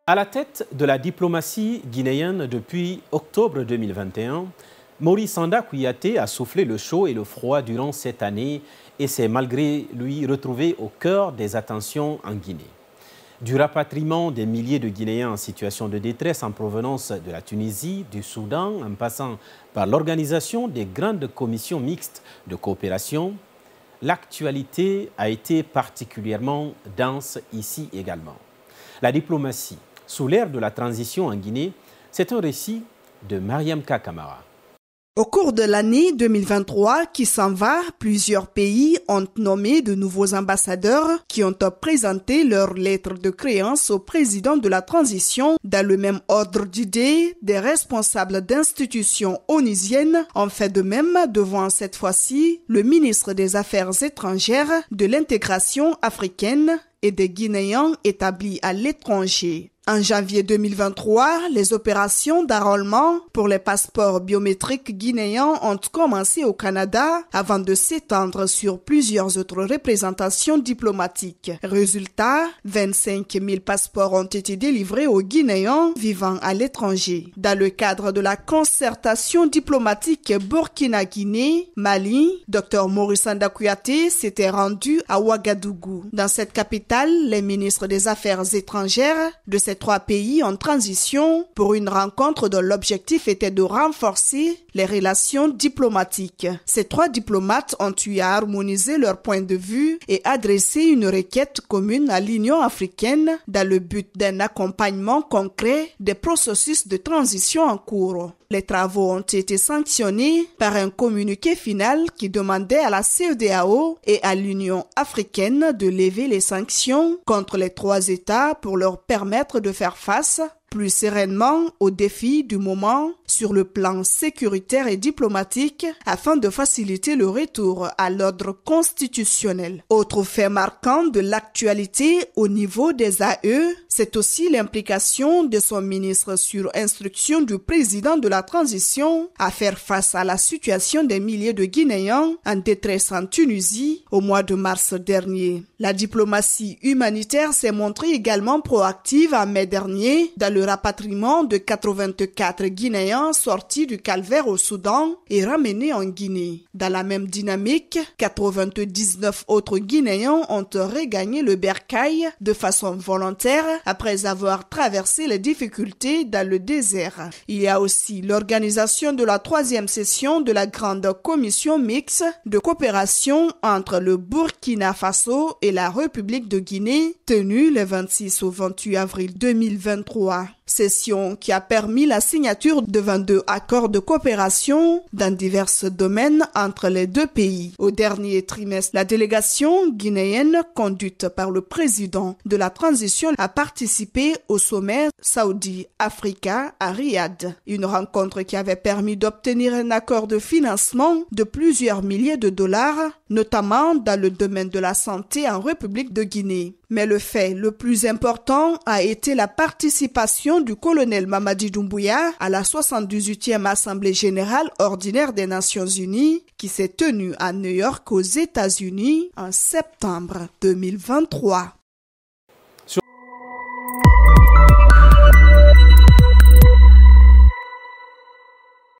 À la tête de la diplomatie guinéenne depuis octobre 2021, Maurice Sanda Kouyaté a soufflé le chaud et le froid durant cette année et s'est malgré lui retrouvé au cœur des attentions en Guinée. Du rapatriement des milliers de Guinéens en situation de détresse en provenance de la Tunisie, du Soudan, en passant par l'organisation des grandes commissions mixtes de coopération, l'actualité a été particulièrement dense ici également. La diplomatie sous l'ère de la transition en Guinée, c'est un récit de Mariam Kamara. Au cours de l'année 2023 qui s'en va, plusieurs pays ont nommé de nouveaux ambassadeurs qui ont présenté leurs lettres de créance au président de la transition. Dans le même ordre d'idées, des responsables d'institutions onusiennes ont fait de même devant cette fois-ci le ministre des Affaires étrangères, de l'intégration africaine et des Guinéens établis à l'étranger. En janvier 2023, les opérations d'enrôlement pour les passeports biométriques guinéens ont commencé au Canada avant de s'étendre sur plusieurs autres représentations diplomatiques. Résultat, 25 000 passeports ont été délivrés aux Guinéens vivant à l'étranger. Dans le cadre de la concertation diplomatique Burkina-Guinée, Mali, Dr Maurice Sanda Kouyaté s'était rendu à Ouagadougou. Dans cette capitale, les ministres des Affaires étrangères de ces trois pays en transition pour une rencontre dont l'objectif était de renforcer les relations diplomatiques. Ces trois diplomates ont eu à harmoniser leurs points de vue et adresser une requête commune à l'Union africaine dans le but d'un accompagnement concret des processus de transition en cours. Les travaux ont été sanctionnés par un communiqué final qui demandait à la CEDEAO et à l'Union africaine de lever les sanctions contre les trois États pour leur permettre de faire face plus sereinement aux défis du moment sur le plan sécuritaire et diplomatique afin de faciliter le retour à l'ordre constitutionnel. Autre fait marquant de l'actualité au niveau des AE, c'est aussi l'implication de son ministre sur instruction du président de la transition à faire face à la situation des milliers de Guinéens en détresse en Tunisie au mois de mars dernier. La diplomatie humanitaire s'est montrée également proactive en mai dernier dans le rapatriement de 84 Guinéens sortis du calvaire au Soudan et ramenés en Guinée. Dans la même dynamique, 99 autres Guinéens ont regagné le bercail de façon volontaire après avoir traversé les difficultés dans le désert. Il y a aussi l'organisation de la 3e session de la grande commission mixte de coopération entre le Burkina Faso et la République de Guinée, tenue le 26 au 28 avril 2023. Session qui a permis la signature de 22 accords de coopération dans divers domaines entre les deux pays. Au dernier trimestre, la délégation guinéenne conduite par le président de la transition a participé au sommet Saudi-Africa à Riyad. Une rencontre qui avait permis d'obtenir un accord de financement de plusieurs milliers de dollars, notamment dans le domaine de la santé en République de Guinée. Mais le fait le plus important a été la participation du colonel Mamadi Doumbouya à la 78e Assemblée générale ordinaire des Nations unies qui s'est tenue à New York aux États-Unis en septembre 2023.